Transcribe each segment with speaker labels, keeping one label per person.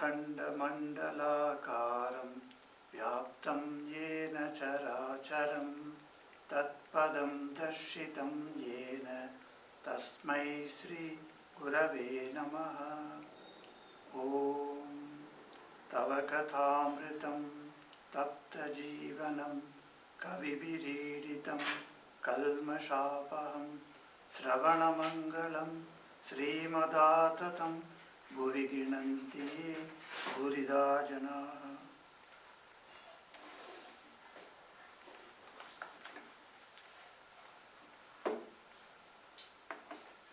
Speaker 1: अखण्डमण्डलाकारं व्याप्तं येन चराचरं तत्पदं दर्शितं येन तस्मै श्रीगुरवे नमः। ॐ तव कथामृतं तप्तजीवनं कविभिरीडितं कल्मषापहं श्रवणमङ्गलं श्रीमदाततं भुवि गृह्णन्ति ये भूरिदा जनाः।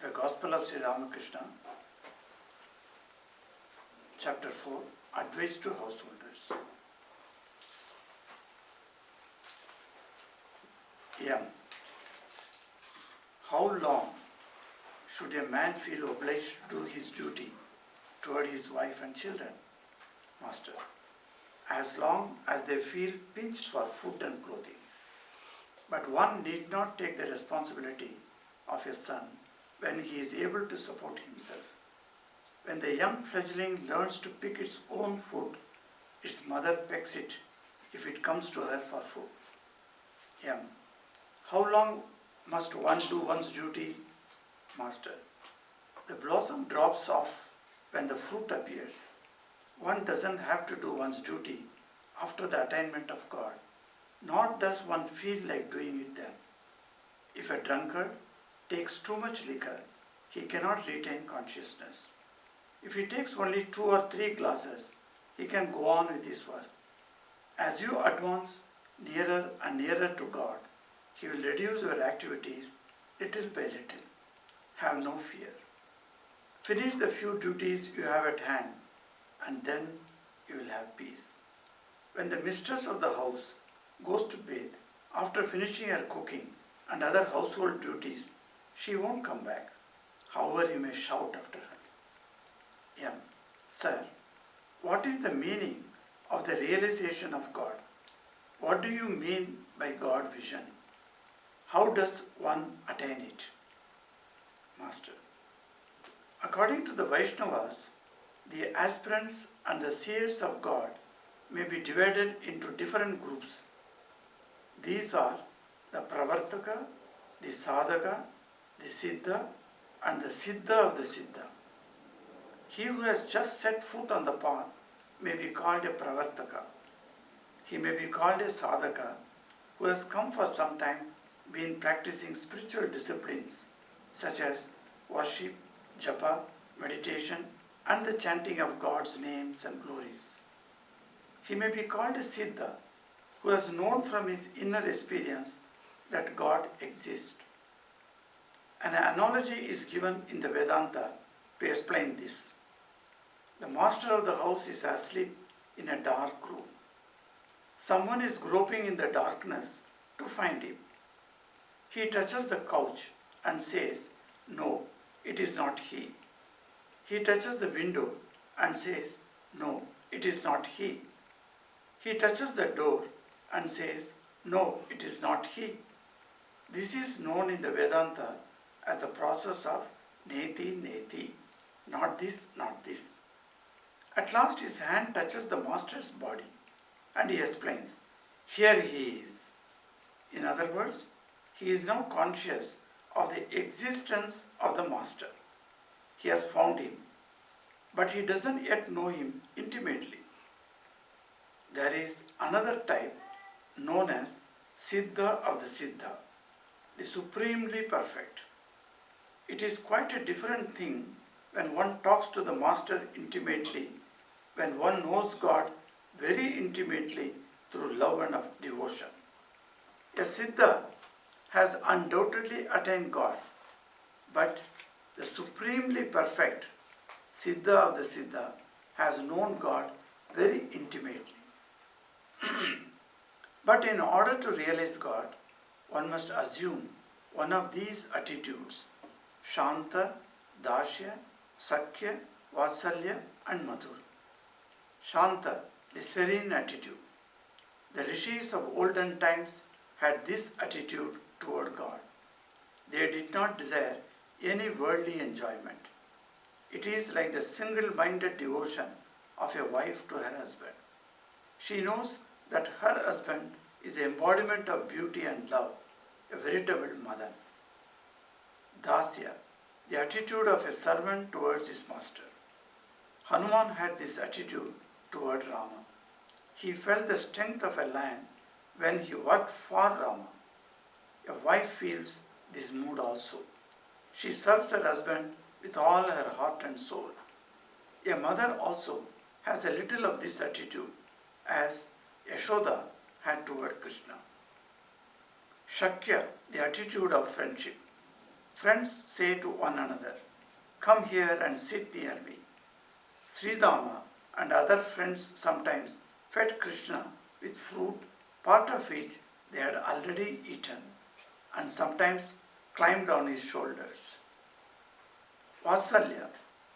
Speaker 1: The Gospel of Sri Ramakrishna, Chapter 4, Advice to Householders. M. How long should a man feel obliged to do his duty toward his wife and children? Master. As long as they feel pinched for food and clothing. But one need not take the responsibility of a son when he is able to support himself. When the young fledgling learns to pick its own food, its mother pecks it if it comes to her for food. M. How long must one do one's duty? Master. The blossom drops off when the fruit appears. One doesn't have to do one's duty after the attainment of God, nor does one feel like doing it then. If a drunkard takes too much liquor, he cannot retain consciousness. If he takes only 2 or 3 glasses, he can go on with his work. As you advance nearer and nearer to God, He will reduce your activities little by little. Have no fear. Finish the few duties you have at hand, and then you will have peace. When the mistress of the house goes to bed after finishing her cooking and other household duties, she won't come back, however you may shout after her. M. Sir, what is the meaning of the realization of God? What do you mean by God vision? How does one attain it? Master. According to the Vaishnavas, the aspirants and the seers of God may be divided into different groups. These are the Pravartaka, the Sadhaka, the Siddha, and the Siddha of the Siddha. He who has just set foot on the path may be called a Pravartaka. He may be called a Sadhaka who has come for some time, been practicing spiritual disciplines such as worship, japa, meditation, and the chanting of God's names and glories. He may be called a Siddha who has known from his inner experience that God exists. An analogy is given in the Vedanta to explain this. The master of the house is asleep in a dark room. Someone is groping in the darkness to find him. He touches the couch and says, "No, it is not he." He touches the window and says, "No, it is not he." He touches the door and says, "No, it is not he." This is known in the Vedanta as the process of neti neti, not this, not this. At last his hand touches the master's body and he explains, "Here he is." In other words, he is now conscious of the existence of the master. He has found him, but he doesn't yet know him intimately. There is another type known as Siddha of the Siddha, the supremely perfect. It is quite a different thing when one talks to the master intimately, when one knows God very intimately through love and of devotion. A Siddha has undoubtedly attained God, but the supremely perfect Siddha of the Siddha has known God very intimately. But in order to realize God, one must assume one of these attitudes: Shanta, Dashya, Sakya, Vasalya, and Madhur. Shanta, the serene attitude. The rishis of olden times had this attitude toward God. They did not desire any worldly enjoyment. It is like the single-minded devotion of a wife to her husband. She knows that her husband is the embodiment of beauty and love, a veritable mother. Dasya, the attitude of a servant towards his master. Hanuman had this attitude toward Rama. He felt the strength of a lion when he worked for Rama. A wife feels this mood also. She serves her husband with all her heart and soul. A mother also has a little of this attitude, as Yashoda had toward Krishna. Shakya, the attitude of friendship. Friends say to one another, "Come here and sit near me." Sridama and other friends sometimes fed Krishna with fruit, part of which they had already eaten, and sometimes climbed on his shoulders. Vasalya,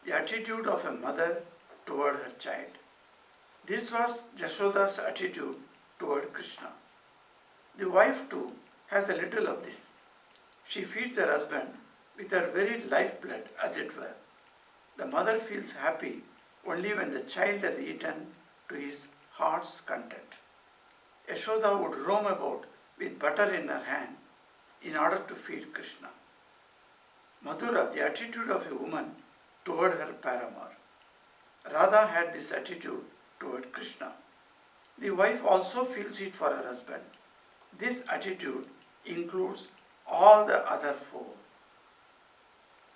Speaker 1: the attitude of a mother toward her child. This was Jashoda's attitude toward Krishna. The wife too has a little of this. She feeds her husband with her very lifeblood, as it were. The mother feels happy only when the child has eaten to his heart's content. Yashoda would roam about with butter in her hand in order to feed Krishna. Madhura, the attitude of a woman toward her paramour. Radha had this attitude toward Krishna. The wife also feels it for her husband. This attitude includes all the other four.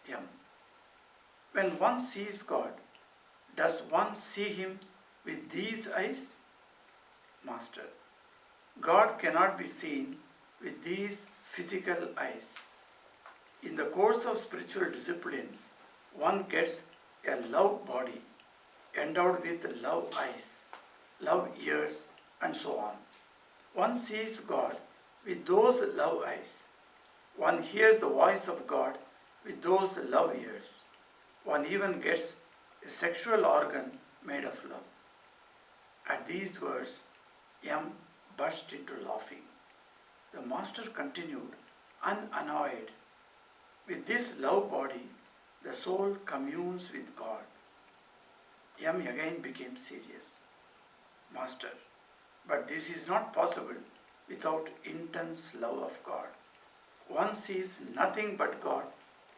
Speaker 1: Yam. When one sees God, does one see him with these eyes? Master, God cannot be seen with these physical eyes. In the course of spiritual discipline, one gets a love body endowed with love eyes, love ears, and so on. One sees God with those love eyes. One hears the voice of God with those love ears. One even gets a sexual organ made of love. At these words, Yam burst into laughing. The master continued, unannoyed. With this love body, the soul communes with God. Yam again became serious. Master, but this is not possible without intense love of God. One sees nothing but God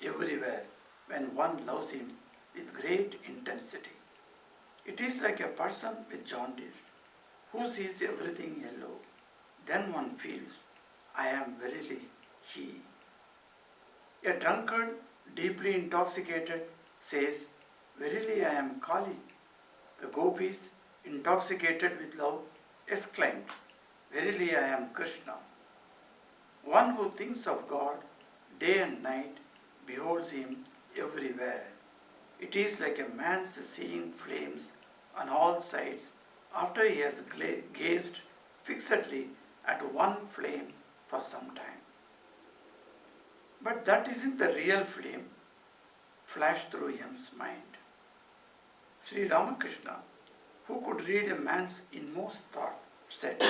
Speaker 1: everywhere when one loves Him with great intensity. It is like a person with jaundice who sees everything yellow. Then one feels, I am verily He. A drunkard, deeply intoxicated, says, verily I am Kali. The gopis, intoxicated with love, exclaimed, verily I am Krishna. One who thinks of God day and night beholds Him everywhere. It is like a man's seeing flames on all sides after he has gazed fixedly at one flame for some time. But that isn't the real flame, flashed through Yam's mind. Sri Ramakrishna, who could read a man's inmost thought, said,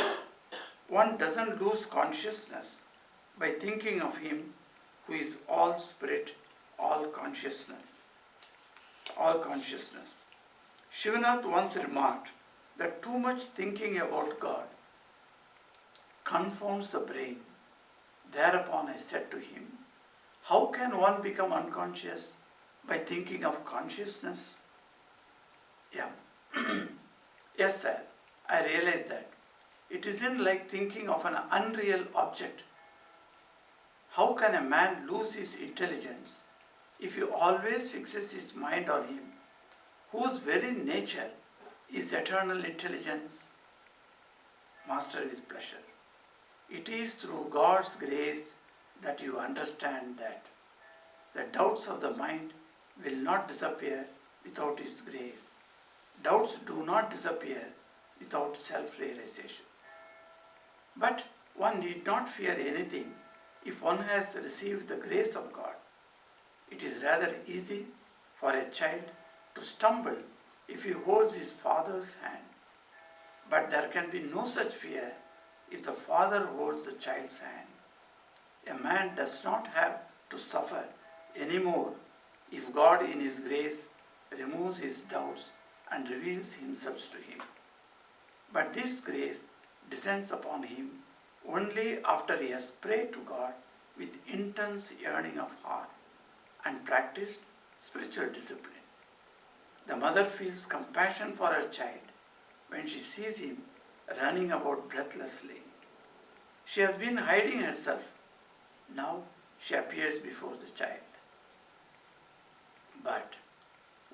Speaker 1: one doesn't lose consciousness by thinking of Him who is all spirit, all consciousness. Shivanath once remarked that too much thinking about God confounds the brain. Thereupon I said to him, how can one become unconscious by thinking of consciousness? Yeah. Yes, sir, I realize that. It isn't like thinking of an unreal object. How can a man lose his intelligence if he always fixes his mind on Him, whose very nature is eternal intelligence? Master, with pleasure. It is through God's grace that you understand that the doubts of the mind will not disappear without His grace. Doubts do not disappear without self-realization. But one need not fear anything if one has received the grace of God. It is rather easy for a child to stumble if he holds his father's hand. But there can be no such fear if the father holds the child's hand. A man does not have to suffer any more if God in His grace removes his doubts and reveals himself to him. But this grace descends upon him only after he has prayed to God with intense yearning of heart and practiced spiritual discipline. The mother feels compassion for her child when she sees him running about breathlessly. She has been hiding herself. Now she appears before the child. But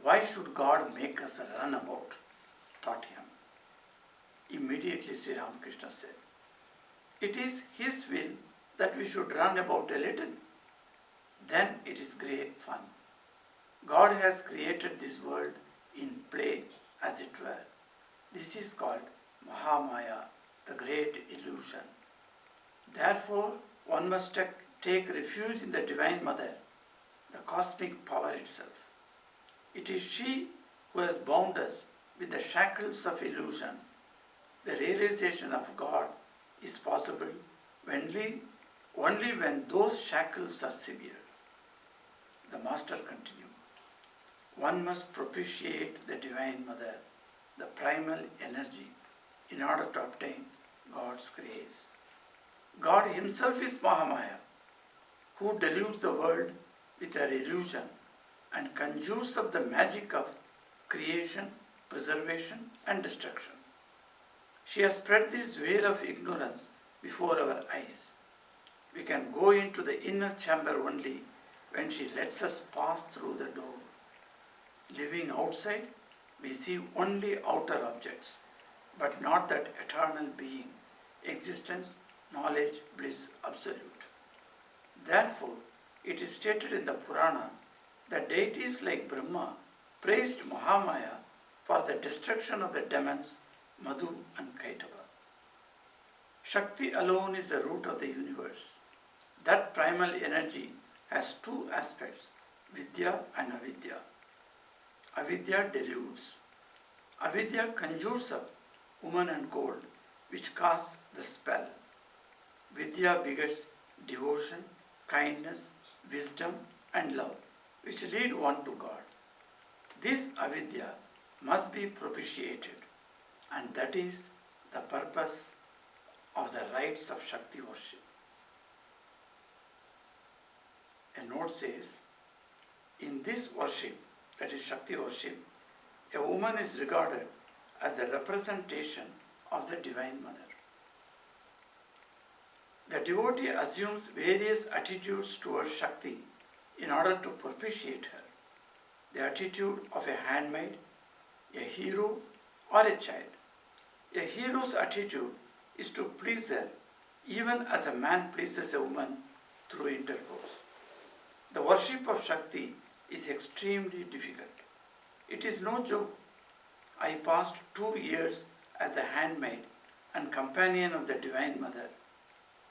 Speaker 1: why should God make us run about? Thought him. Immediately Sri Ramakrishna said, it is His will that we should run about a little. Then it is great fun. God has created this world in play, as it were. This is called Mahamaya, the great illusion. Therefore, one must take refuge in the Divine Mother, the cosmic power itself. It is she who has bound us with the shackles of illusion. The realization of God is possible only when those shackles are severe. The Master continued, one must propitiate the Divine Mother, the primal energy, in order to obtain God's grace. God Himself is Mahamaya, who deludes the world with her illusion and conjures up the magic of creation, preservation and destruction. She has spread this veil of ignorance before our eyes. We can go into the inner chamber only when she lets us pass through the door. Living outside, we see only outer objects, but not that eternal being, existence, knowledge, bliss, absolute. Therefore, it is stated in the Purana that deities like Brahma praised Mahamaya for the destruction of the demons Madhu and Kaitava. Shakti alone is the root of the universe. That primal energy has two aspects, Vidya and Avidya. Avidya deludes. Avidya conjures up woman and gold, which casts the spell. Vidya begets devotion, kindness, wisdom and love, which lead one to God. This avidya must be propitiated, and that is the purpose of the rites of Shakti worship. A note says, in this worship, that is Shakti worship, a woman is regarded as the representation of the Divine Mother. The devotee assumes various attitudes towards Shakti in order to propitiate her. The attitude of a handmaid, a hero, or a child. A hero's attitude is to please her even as a man pleases a woman through intercourse. The worship of Shakti is extremely difficult. It is no joke. I passed 2 years as the handmaid and companion of the Divine Mother,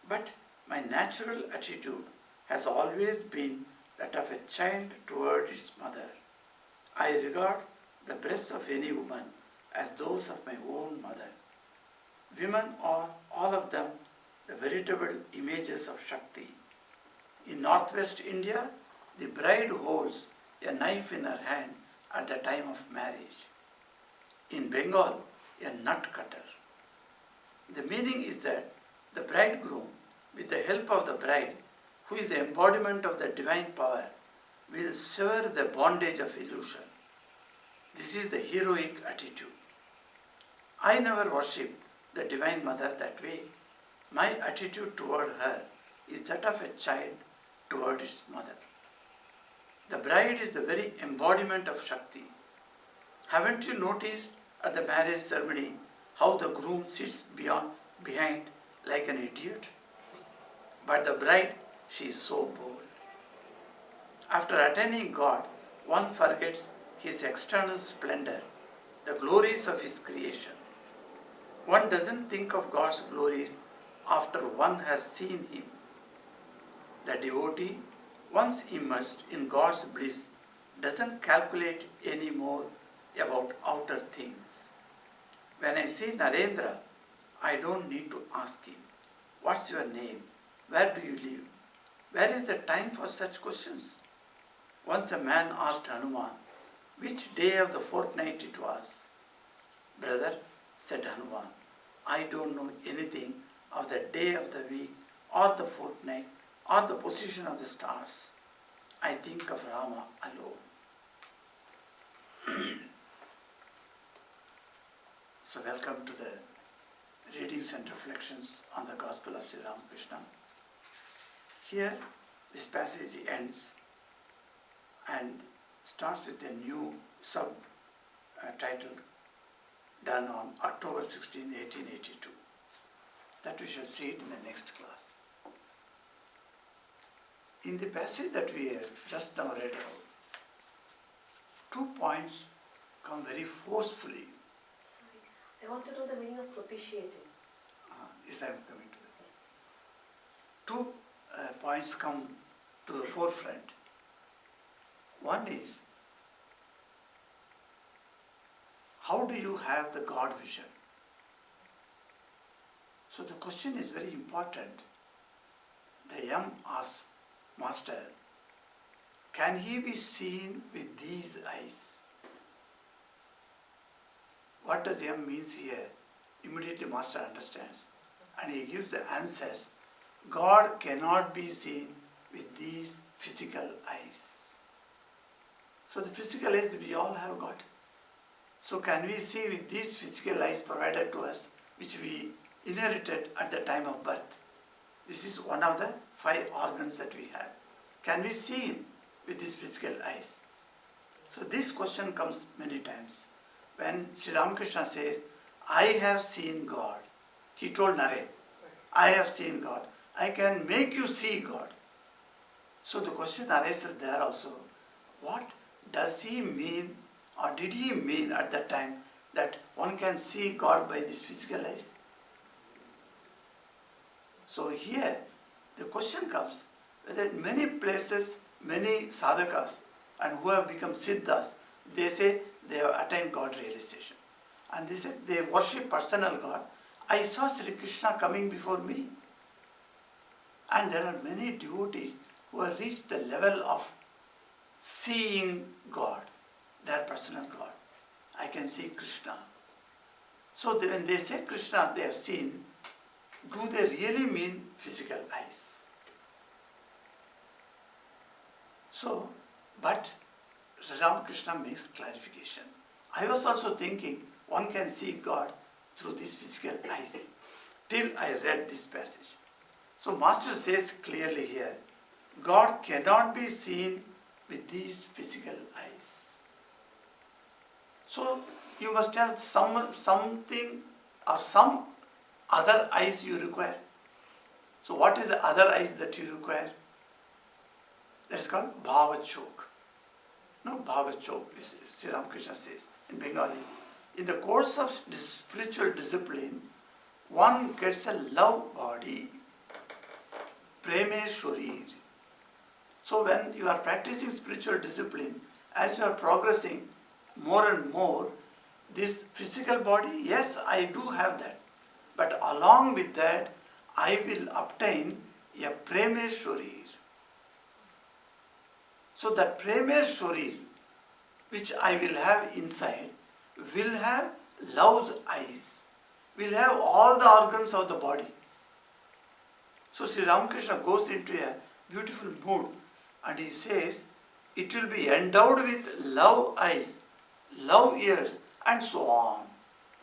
Speaker 1: but my natural attitude has always been that of a child toward its mother. I regard the breasts of any woman as those of my own mother. Women are, all of them, the veritable images of Shakti. In northwest India, the bride holds a knife in her hand at the time of marriage. In Bengal, a nut cutter. The meaning is that the bridegroom, with the help of the bride, who is the embodiment of the divine power, will sever the bondage of illusion. This is the heroic attitude. I never worship the Divine Mother that way. My attitude toward her is that of a child toward its mother. The bride is the very embodiment of Shakti. Haven't you noticed at the marriage ceremony how the groom sits behind like an idiot? But the bride, she is so bold. After attaining God, one forgets His external splendor, the glories of His creation. One doesn't think of God's glories after one has seen Him. The devotee, once immersed in God's bliss, doesn't calculate any more about outer things. When I see Narendra, I don't need to ask him, what's your name? Where do you live? Where is the time for such questions? Once a man asked Hanuman, which day of the fortnight it was. Brother, said Hanuman, I don't know anything of the day of the week or the fortnight or the position of the stars. I think of Rama alone. So welcome to the readings and reflections on the Gospel of Sri Ramakrishna. Here this passage ends and starts with a new subtitle done on October 16, 1882. That we shall see it in the next class. In the passage that we have just now read out, 2 points come very forcefully.
Speaker 2: Sorry, I want to know the meaning of propitiating.
Speaker 1: Yes, I am coming to that. 2 points come to the forefront. One is, how do you have the God vision? So the question is very important. The young asks, Master, can he be seen with these eyes? What does yam means here? Immediately Master understands. And he gives the answers. God cannot be seen with these physical eyes. So the physical eyes we all have got. So can we see with these physical eyes provided to us, which we inherited at the time of birth? This is one of the 5 organs that we have. Can we see him with these physical eyes? So this question comes many times. When Sri Ramakrishna says, I have seen God, he told Naren, I have seen God. I can make you see God. So the question arises there also, what does he mean, or did he mean at that time that one can see God by these physical eyes? So here the question comes whether in many places, many sadhakas and who have become siddhas, they say they have attained God realization. And they say they worship personal God. I saw Sri Krishna coming before me. And there are many devotees who have reached the level of seeing God, their personal God. I can see Krishna. So when they say Krishna they have seen, do they really mean physical eyes? So, but Sri Ramakrishna makes clarification. I was also thinking one can see God through these physical eyes till I read this passage. So Master says clearly here, God cannot be seen with these physical eyes. So you must have something or some other eyes you require. So what is the other eyes that you require? That is called Bhava Chok. No, Bhava Chok, Sri Ramakrishna says in Bengali. In the course of spiritual discipline, one gets a love body, Preme Shorir. So when you are practicing spiritual discipline, as you are progressing more and more, this physical body, yes, I do have that. But along with that, I will obtain a Preme Shorir. So that Preme Shorir, which I will have inside, will have love's eyes, will have all the organs of the body. So Sri Ramakrishna goes into a beautiful mood and he says, it will be endowed with love eyes, love ears and so on.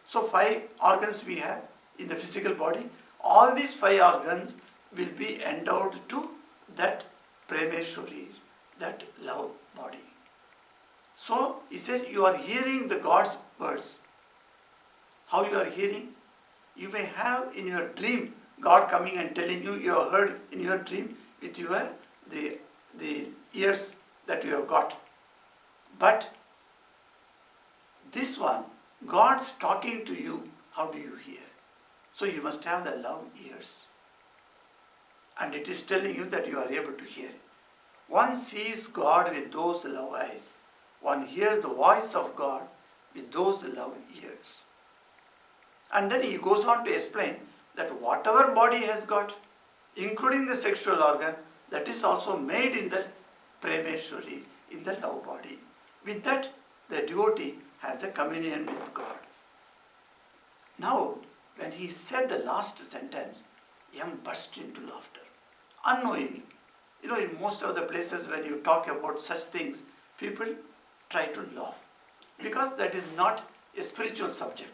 Speaker 1: So 5 organs we have in the physical body. All these 5 organs will be endowed to that Preme Shorir, that love body. So he says you are hearing the God's words. How you are hearing? You may have in your dream God coming and telling you, you have heard in your dream with your the ears that you have got. But this one, God's talking to you, how do you hear? So you must have the love ears. And it is telling you that you are able to hear. One sees God with those love eyes. One hears the voice of God with those love ears. And then he goes on to explain that whatever body has got, including the sexual organ, that is also made in the Premeshwari, in the love body. With that, the devotee has a communion with God. Now, when he said the last sentence, Yam burst into laughter, unknowingly. In most of the places when you talk about such things, people try to laugh. Because that is not a spiritual subject.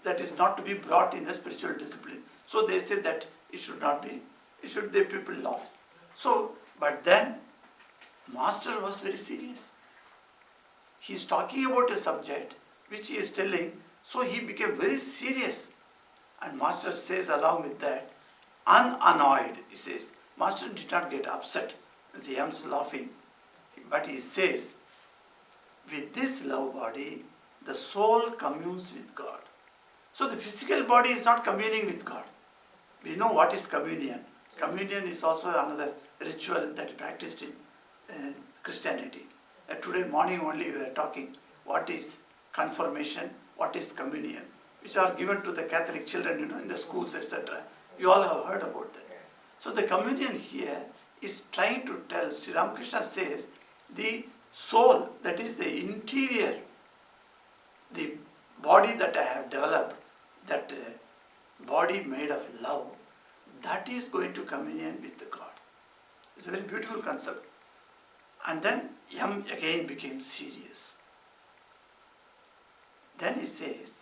Speaker 1: That is not to be brought in the spiritual discipline. So they say that it should not be. The people laugh. So, but then, Master was very serious. He is talking about a subject which he is telling, so he became very serious. And Master says along with that, unannoyed, he says, Master did not get upset as he is laughing, but he says, with this love body, the soul communes with God. So the physical body is not communing with God. We know what is communion. Communion is also another ritual that is practiced in Christianity. Today morning only we are talking what is confirmation, what is communion, which are given to the Catholic children, in the schools, etc. You all have heard about that. So the communion here is trying to tell, Sri Ramakrishna says, the soul, that is the interior, the body that I have developed, that body made of love, that is going to communion with the God. It's a very beautiful concept. And then Yam again became serious. Then he says,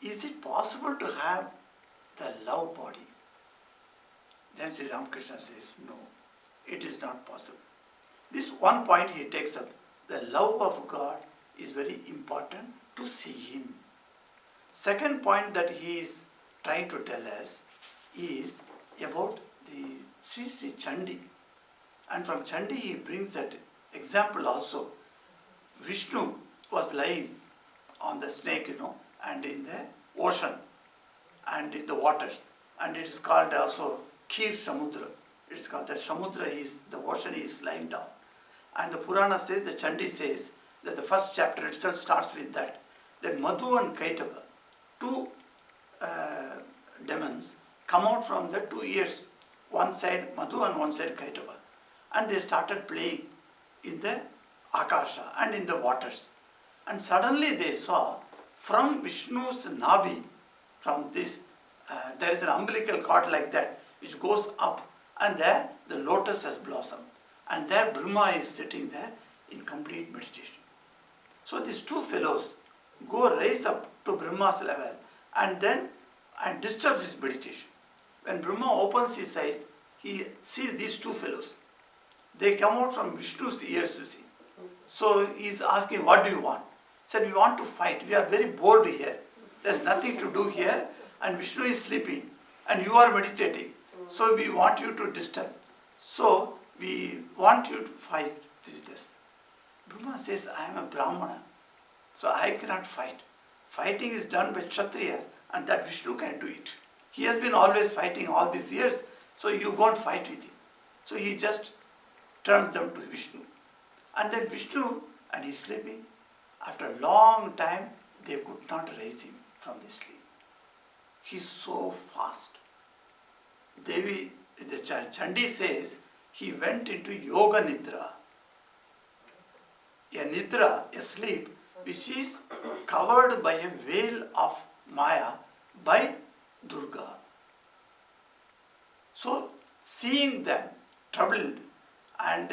Speaker 1: is it possible to have the love body? Then Sri Ramakrishna says, no, it is not possible. This one point he takes up, the love of God is very important to see Him. Second point that he is trying to tell us is about the Sri Sri Chandi. And from Chandi he brings that example also. Vishnu was lying on the snake, and in the ocean and in the waters. And it is called also Kir Samudra. It is called that Samudra the ocean is lying down. And the Purana says, the Chandi says, that the first chapter itself starts with that. That Madhu and Kaitava, two demons, come out from the 2 ears. One side Madhu and one side Kaitava. And they started playing in the Akasha and in the waters. And suddenly they saw from Vishnu's Nabi, from this, there is an umbilical cord like that, which goes up, and there the lotus has blossomed. And there Brahma is sitting there in complete meditation. So these two fellows go raise up to Brahma's level and disturbs his meditation. When Brahma opens his eyes, he sees these two fellows. They come out from Vishnu's ears, you see. So he is asking, what do you want? He said, we want to fight. We are very bored here. There is nothing to do here, and Vishnu is sleeping, and you are meditating. So we want you to disturb. So we want you to fight with us. Brahma says, I am a Brahmana, so I cannot fight. Fighting is done by Kshatriyas, and that Vishnu can do it. He has been always fighting all these years, so you go and fight with him. So he just turns them to Vishnu. And then Vishnu, and he is sleeping. After a long time, they could not raise him from the sleep. He is so fast. The Chandi says, he went into Yoga Nidra. A Nidra, a sleep, which is covered by a veil of Maya by Durga. So, seeing them troubled, and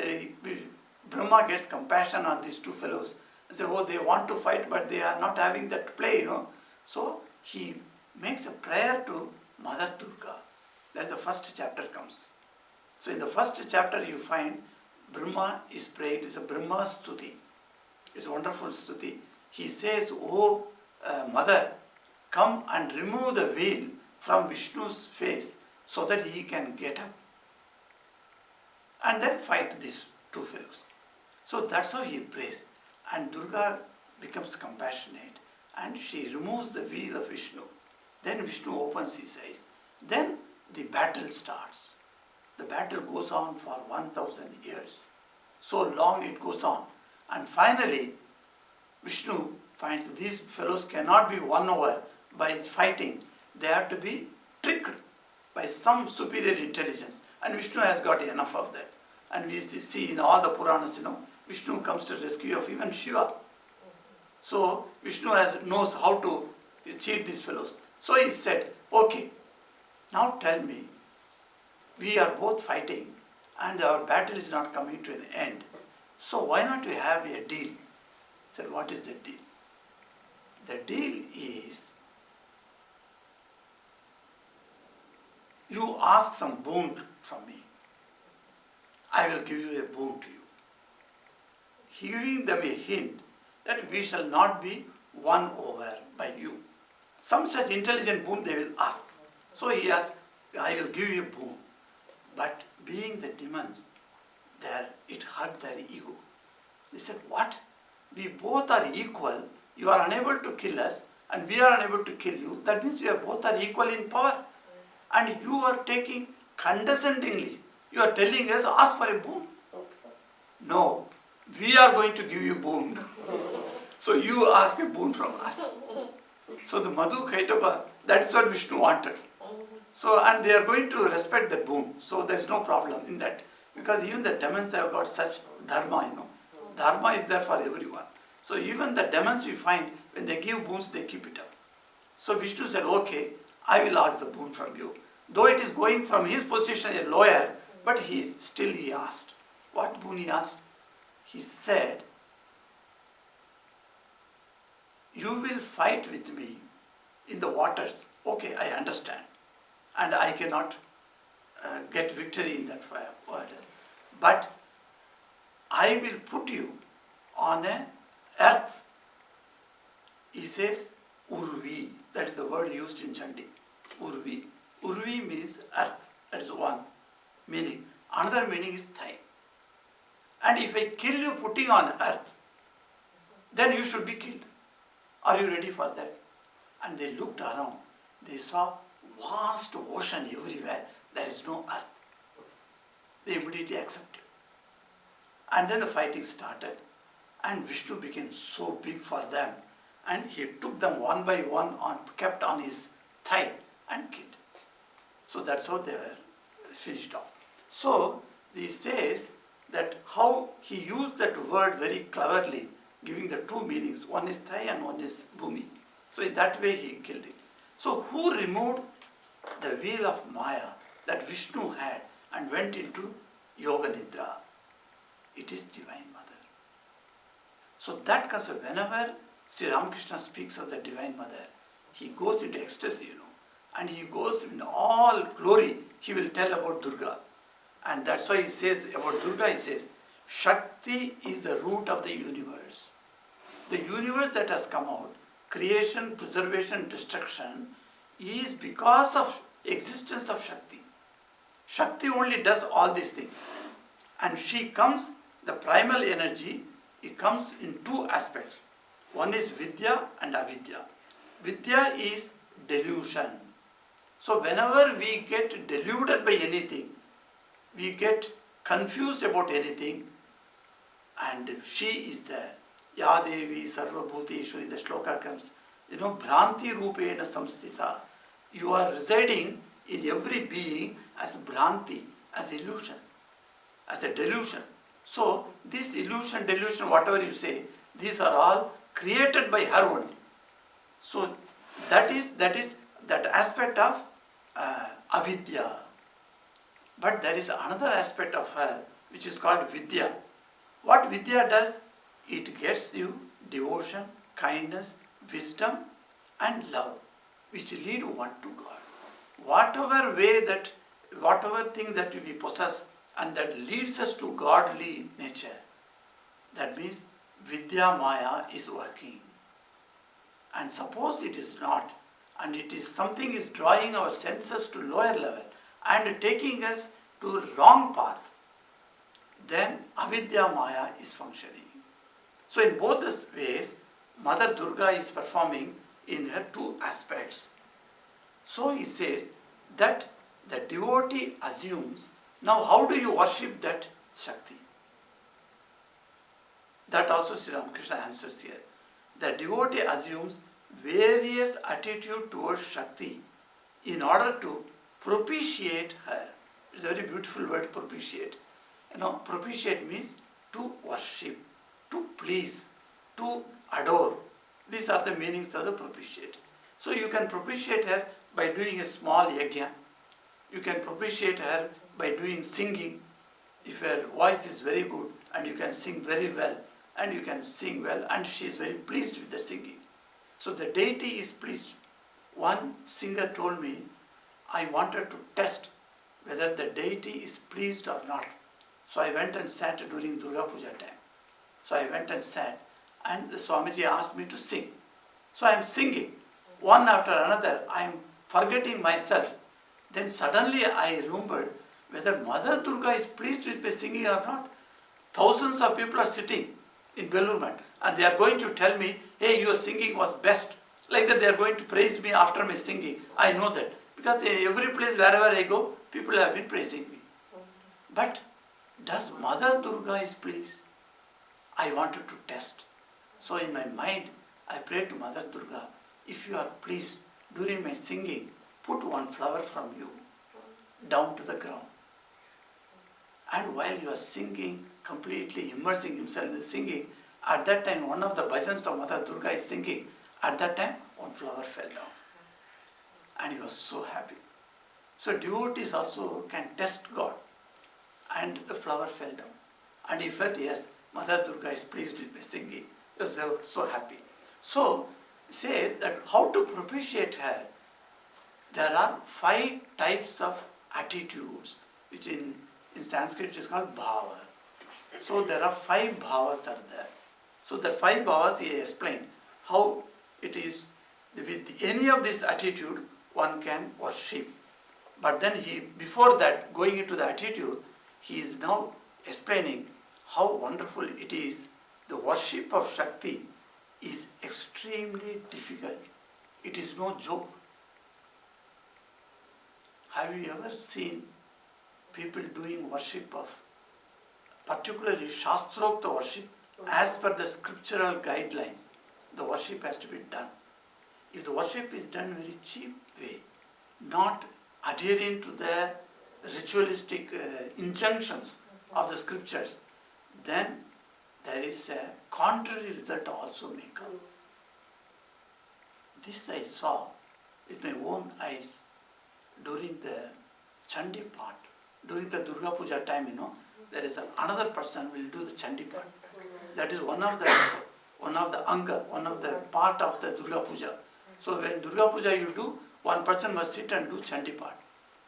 Speaker 1: Brahma gets compassion on these two fellows and says, oh, they want to fight, but they are not having that play, So, he makes a prayer to Mother Durga. That's the first chapter comes. So, in the first chapter you find Brahma is prayed. It's a Brahma Stuti. It's a wonderful Stuti. He says, oh Mother, come and remove the veil from Vishnu's face so that he can get up. And then fight these two fellows. So that's how he prays. And Durga becomes compassionate and she removes the veil of Vishnu. Then Vishnu opens his eyes. Then the battle starts. The battle goes on for 1000 years. So long it goes on. And finally, Vishnu finds these fellows cannot be won over by fighting. They have to be tricked by some superior intelligence. And Vishnu has got enough of that. And we see in all the Puranas, Vishnu comes to rescue of even Shiva. So Vishnu knows how to cheat these fellows. So he said, okay, now tell me, we are both fighting and our battle is not coming to an end. So why not we have a deal? He said, what is the deal? The deal is, you ask some boon from me. I will give you a boon to you. Giving them a hint that we shall not be won over by you. Some such intelligent boon they will ask. So he asked, I will give you a boon. But being the demons, it hurt their ego. They said, what? We both are equal. You are unable to kill us and we are unable to kill you. That means we are both are equal in power. And you are taking condescendingly. You are telling us, ask for a boon. No, we are going to give you boon. So you ask a boon from us. So the Madhu Kaitava, that's what Vishnu wanted. So, and they are going to respect that boon. So there's no problem in that. Because even the demons have got such dharma, Dharma is there for everyone. So even the demons we find, when they give boons, they keep it up. So Vishnu said, okay, I will ask the boon from you. Though it is going from his position a lower, but he asked. What boon he asked? He said, you will fight with me in the waters. Okay, I understand. And I cannot get victory in that fire water. But I will put you on a earth. He says, Urvi. That is the word used in Chandi. Urvi. Urvi means earth. That is one meaning. Another meaning is thigh. And if I kill you putting on earth, then you should be killed. Are you ready for that? And they looked around. They saw vast ocean everywhere. There is no earth. They immediately accepted. And then the fighting started. And Vishnu became so big for them. And he took them one by one, kept on his thigh and killed. So that's how they were finished off. So he says that how he used that word very cleverly, giving the two meanings. One is thigh and one is bhumi. So in that way he killed it. So who removed the wheel of Maya that Vishnu had and went into Yoga Nidra? It is Divine Mother. So that concept, whenever Sri Ramakrishna speaks of the Divine Mother, he goes into ecstasy, and he goes in all glory, he will tell about Durga. And that's why he says about Durga, he says, Shakti is the root of the universe. The universe that has come out, creation, preservation, destruction, is because of existence of Shakti. Shakti only does all these things. And she comes, the primal energy, it comes in two aspects. One is Vidya and Avidya. Vidya is delusion. So whenever we get deluded by anything, we get confused about anything, and she is there. Ya Devi Sarva Bhuteshu, in the shloka comes, Bhranti Rupena Samstita. You are residing in every being as Bhranti, as illusion, as a delusion. So this illusion, delusion, whatever you say, these are all created by her only. So that is that aspect of avidya. But there is another aspect of her which is called Vidya. What Vidya does? It gets you devotion, kindness, wisdom and love, which lead one to God. Whatever thing that we possess and that leads us to godly nature, that means Vidya Maya is working. And suppose it is not, and it is something is drawing our senses to lower level and taking us to wrong path, then Avidya Maya is functioning. So in both these ways, Mother Durga is performing in her two aspects. So he says that the devotee assumes, now how do you worship that Shakti? That also Sri Ramakrishna answers here. The devotee assumes various attitude towards Shakti in order to propitiate her. It's a very beautiful word, propitiate. Propitiate means to worship, to please, to adore, These are the meanings of the propitiate. So you can propitiate her by doing a small yajna. You can propitiate her by doing singing. If her voice is very good and you can sing very well and you can sing well and she is very pleased with the singing. So the deity is pleased. One singer told me, I wanted to test whether the deity is pleased or not. So I went and sat during Durga Puja time. So I went and sat and the Swamiji asked me to sing. So I am singing. One after another, I am forgetting myself. Then suddenly I remembered whether Mother Durga is pleased with my singing or not. Thousands of people are sitting in Belur Math and they are going to tell me, hey, your singing was best. Like that they are going to praise me after my singing. I know that. Because in every place wherever I go, people have been praising me. But does Mother Durga is pleased? I wanted to test. So in my mind, I prayed to Mother Durga, if you are pleased during my singing, put one flower from you down to the ground. And while you are singing, completely immersing himself in the singing, at that time one of the bhajans of Mother Durga is singing. At that time, one flower fell down. And he was so happy. So devotees also can test God. And the flower fell down. And he felt, yes, Mother Durga is pleased with my singing. He was so happy. So, it says that how to propitiate her. There are 5 types of attitudes, which in Sanskrit is called bhava. So there are 5 bhavas are there. So the 5 bhavas he explained how it is with any of this attitude one can worship. But then before that, going into the attitude, he is now explaining how wonderful it is. The worship of Shakti is extremely difficult. It is no joke. Have you ever seen people doing worship of, particularly Shastrokta worship, as per the scriptural guidelines? The worship has to be done. If the worship is done very cheap way, not adhering to the ritualistic injunctions of the scriptures, then there is a contrary result also may come. This I saw with my own eyes during the Chandi part. During the Durga Puja time, there is another person will do the Chandi part. That is one of the anga, one of the part of the Durga Puja. So when Durga Puja you do, one person must sit and do Chandi part.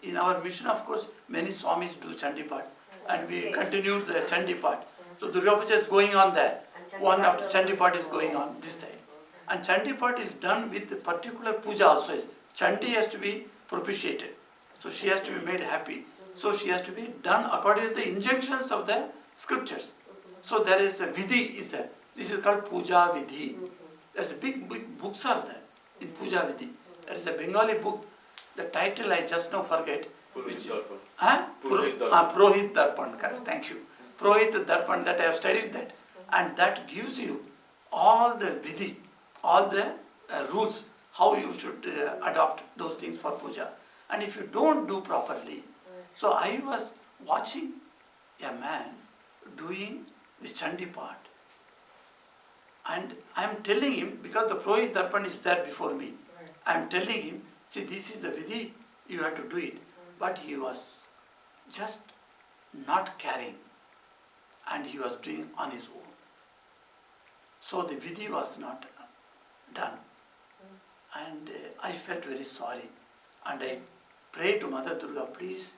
Speaker 1: In our mission, of course, many Swamis do Chandi part, and we continue the Chandi part. So Durga Puja is going on there. One after Chandi part is going on this side. And Chandi part is done with the particular puja also. Chandi has to be propitiated. So she has to be made happy. So she has to be done according to the injunctions of the scriptures. So there is a vidhi is there. This is called puja vidhi. There's a big books are there in puja vidhi. There is a Bengali book. The title I just now forget. Which Purohit Darpan. Correct. Thank you. Purohit Darpan, that I have studied that. And that gives you all the vidhi, all the rules, how you should adopt those things for puja. And if you don't do properly, so I was watching a man doing this Chandi part. And I am telling him, because the Purohit Darpan is there before me, I am telling him, see, this is the vidhi, you have to do it. But he was just not caring, and he was doing on his own. So the vidhi was not done. And I felt very sorry. And I prayed to Mother Durga, please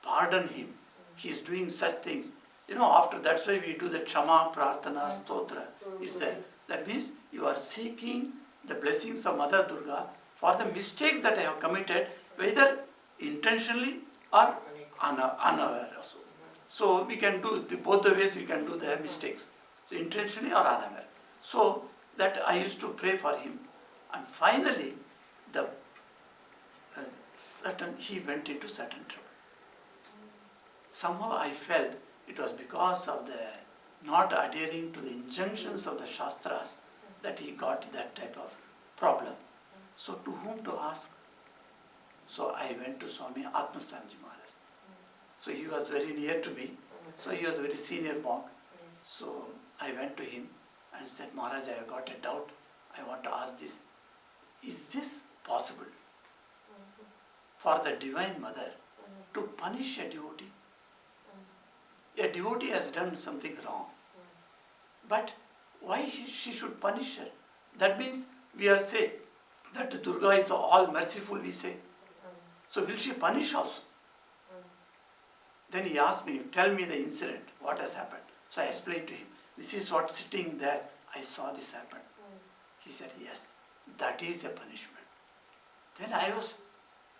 Speaker 1: pardon him. He is doing such things. After that's why we do the Kshama, Prarthana, Stotra is there. That means you are seeking the blessings of Mother Durga for the mistakes that I have committed, whether intentionally or unaware also. So we can do both the ways we can do the mistakes. So intentionally or unaware. So that I used to pray for him. And finally, he went into certain trouble. Somehow I felt it was because of the not adhering to the injunctions of the Shastras that he got that type of problem. So to whom to ask? So I went to Swami Atmaswamiji Maharaj. So he was very near to me. So he was a very senior monk. So I went to him and said, Maharaj, I have got a doubt. I want to ask this. Is this possible for the Divine Mother to punish a devotee? A devotee has done something wrong. But why she should punish her? That means we are saying that Durga is all merciful, we say. So will she punish also? Then he asked me, tell me the incident, what has happened. So I explained to him, this is what sitting there, I saw this happen. He said, yes, that is a punishment. Then I was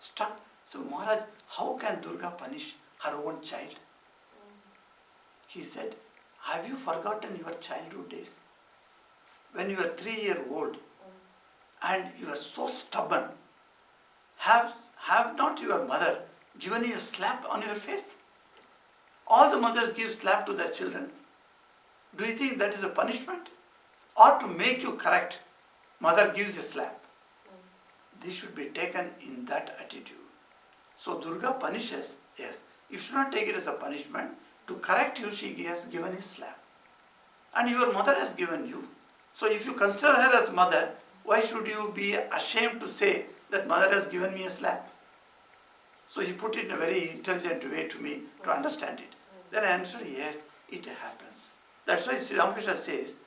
Speaker 1: struck. So Maharaj, how can Durga punish her own child? He said, have you forgotten your childhood days? When you were 3-year-old and you were so stubborn, have not your mother given you a slap on your face? All the mothers give slap to their children. Do you think that is a punishment? Or to make you correct, mother gives a slap. This should be taken in that attitude. So Durga punishes, yes. You should not take it as a punishment. To correct you, she has given a slap. And your mother has given you. So if you consider her as mother, why should you be ashamed to say that mother has given me a slap? So he put it in a very intelligent way to me to understand it. Then I answered, yes, it happens. That's why Sri Ramakrishna says,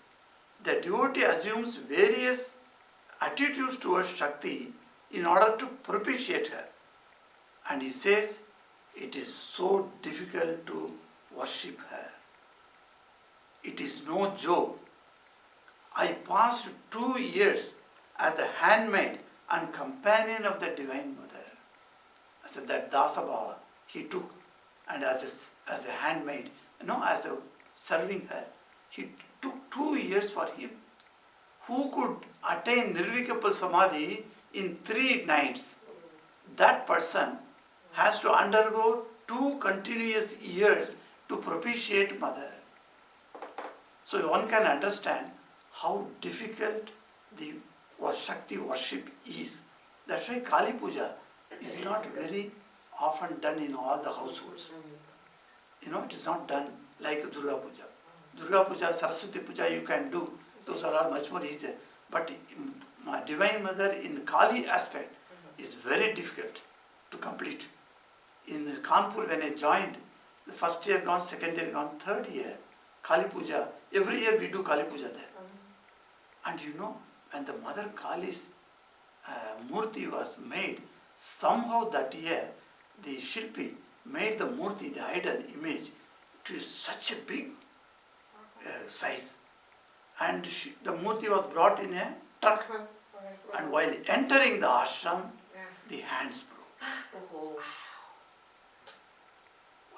Speaker 1: the devotee assumes various attitudes towards Shakti in order to propitiate her. And he says, it is so difficult to worship her. It is no joke. I passed 2 years as a handmaid and companion of the Divine Mother. I said that Dasabhava he took, and as a handmaid, as a serving her, he took 2 years for him. Who could attain Nirvikapal Samadhi in 3 nights? That person has to undergo 2 continuous years to propitiate Mother. So one can understand how difficult the Shakti worship is. That's why Kali Puja is not very often done in all the households. It is not done like Durga Puja. Durga Puja, Saraswati Puja you can do. Those are all much more easier. But my Divine Mother in Kali aspect is very difficult to complete. In Kanpur when I joined, the first year gone, second year gone, third year, Kali Puja, every year we do Kali Puja there. And when the Mother Kali's Murti was made, somehow that year the Shilpi made the Murti, the idol image, to such a big size. And the Murti was brought in a truck. And while entering the ashram, the hands broke.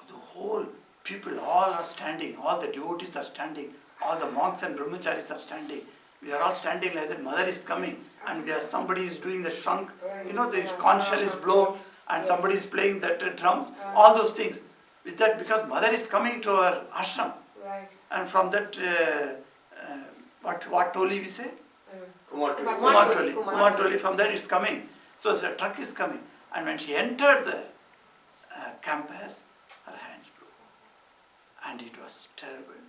Speaker 1: The whole people all are standing, all the devotees are standing, all the monks and brahmacharis are standing. We are all standing like that, Mother is coming, and somebody is doing the shank, the conch shell is blown, and somebody is playing that drums, all those things. With that, because Mother is coming to our ashram, and from that, what toli we say? Kumar toli, from that is coming. So the truck is coming, and when she entered the campus, her hands blew. And it was terrible.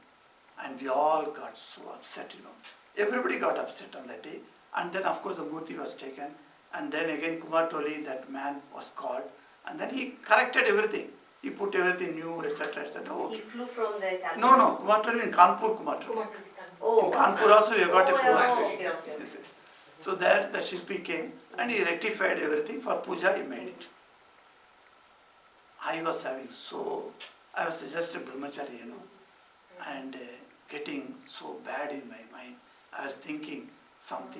Speaker 1: And we all got so upset, Everybody got upset on that day. And then, of course, the Murti was taken. And then again, Kumar Toli, that man, was called. And then he corrected everything. He put everything new, etc., etc. Okay.
Speaker 2: He flew from the Calcutta?
Speaker 1: No, Kumar Toli in Kanpur, Kumar Toli. In Kanpur also, we got a Kumar Toli.
Speaker 2: Okay.
Speaker 1: Yes. So there, the Shilpi came and he rectified everything. For puja, he made it. I was just a brahmachari, and getting so bad in my mind. I was thinking some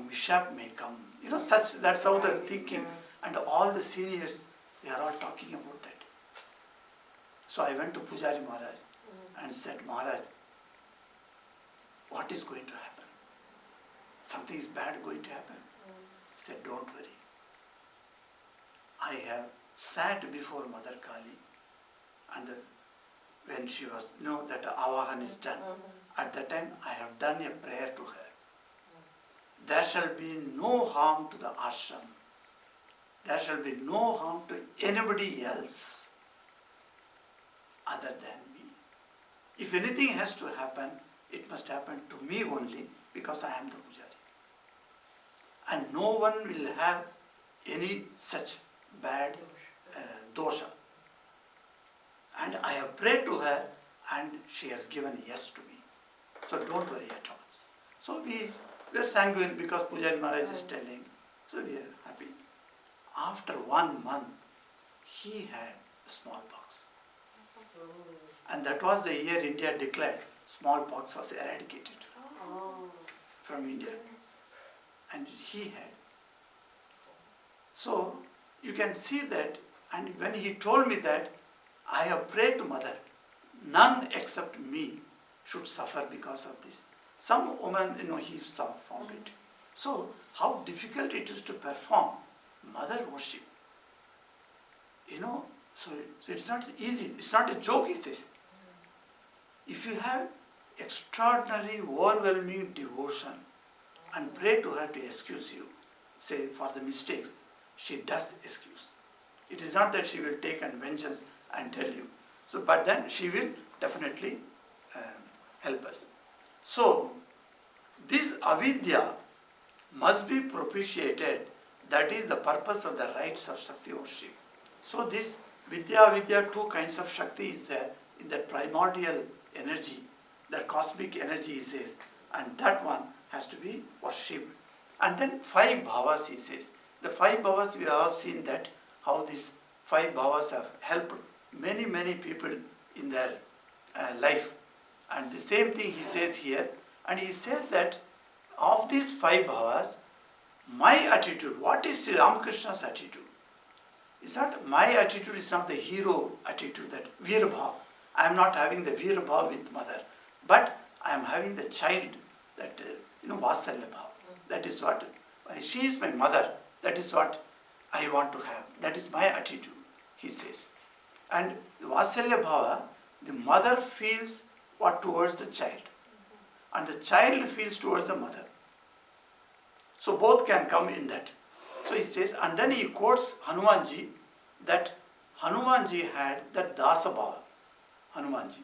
Speaker 1: mishap may come. That's how the thinking. And all the seniors, they are all talking about that. So I went to Pujari Maharaj and said, Maharaj, what is going to happen? Something is bad going to happen. He said, don't worry. I have sat before Mother Kali, and when she was, that Avahan is done, at that time I have done a prayer to her. There shall be no harm to the ashram. There shall be no harm to anybody else other than me. If anything has to happen, it must happen to me only, because I am the Pujari. and no one will have any such bad dosha. And I have prayed to her and she has given yes to me. So don't worry at all. So we are sanguine because Pujari Maharaj is telling. So we are happy. After 1 month, he had smallpox. And that was the year India declared smallpox was eradicated from India. And he had. So you can see that, and when he told me that, I have prayed to Mother, none except me should suffer because of this. Some woman, he found it. So how difficult it is to perform mother worship. So it's not easy. It's not a joke, he says. If you have extraordinary, overwhelming devotion and pray to her to excuse you, say for the mistakes, she does excuse. It is not that she will take and vengeance and tell you. So, but then she will definitely help us. So, this avidya must be propitiated. That is the purpose of the rites of Shakti worship. So, this vidya, two kinds of Shakti is there in that primordial energy, that cosmic energy, he says, and that one has to be worshipped. And then 5 bhavas, he says. The 5 bhavas, we have all seen that, how these 5 bhavas have helped many, many people in their life. And the same thing he says here, and he says that of these 5 bhavas, my attitude, what is Sri Ramakrishna's attitude? It's not, my attitude is not the hero attitude, that Veer Bhav. I am not having the Veer Bhav with mother, but I am having the child, that, Vasalya Bhav. That is what, she is my mother, that is what I want to have. That is my attitude, he says. And Vasalya Bhava, the mother feels what towards the child, and the child feels towards the mother. So both can come in that. So he says, and then he quotes Hanumanji, that Hanumanji had that Dasa Bhava, Hanumanji.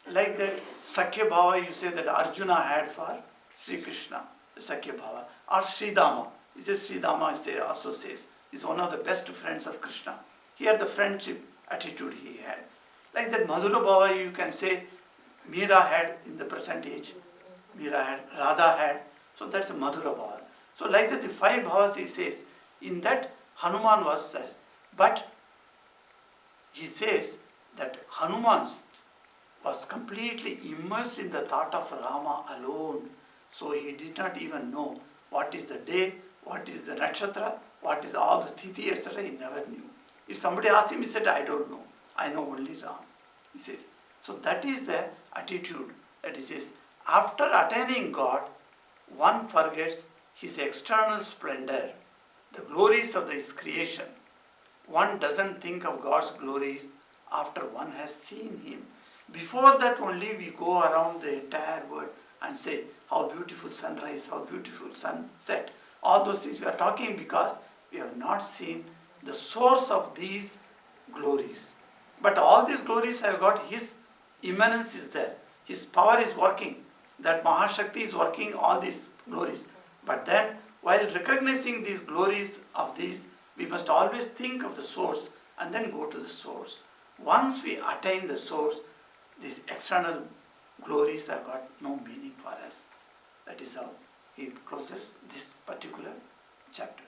Speaker 1: Like that Sakhya Bhava, you say that Arjuna had for Sri Krishna, the Sakhya Bhava. Or Sridama, he says Sridama also says, is one of the best friends of Krishna. Here the friendship attitude he had. Like that Madhura Bhava, you can say Meera had in the present age. Meera had, Radha had. So that's a Madhura Bhava. So like that the 5 bhavas he says, in that Hanuman was there. But he says that Hanuman was completely immersed in the thought of Rama alone. So he did not even know what is the day, what is the nakshatra, what is all the tithi, etc. He never knew. If somebody asked him, he said, I don't know. I know only Ram. He says. So that is the attitude that he says. After attaining God, one forgets his external splendor, the glories of his creation. One doesn't think of God's glories after one has seen him. Before that only we go around the entire world and say, how beautiful sunrise, how beautiful sunset. All those things we are talking because we have not seen the source of these glories. But all these glories have got his immanence is there. His power is working. That Mahashakti is working all these glories. But then, while recognizing these glories of these, we must always think of the source and then go to the source. Once we attain the source, these external glories have got no meaning for us. That is how he closes this particular chapter.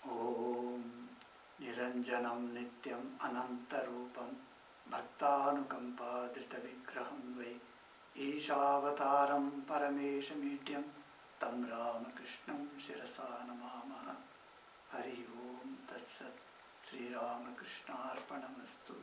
Speaker 1: Om Niranjanam Nityam Anantarupam Bhaktanukampa Drita Vigraham Vai Ishavataram Parameshamidhyam Tam Ramakrishnam Shirasa Namamaha Hari Om Tatsat Sri Ramakrishna Arpanamastu.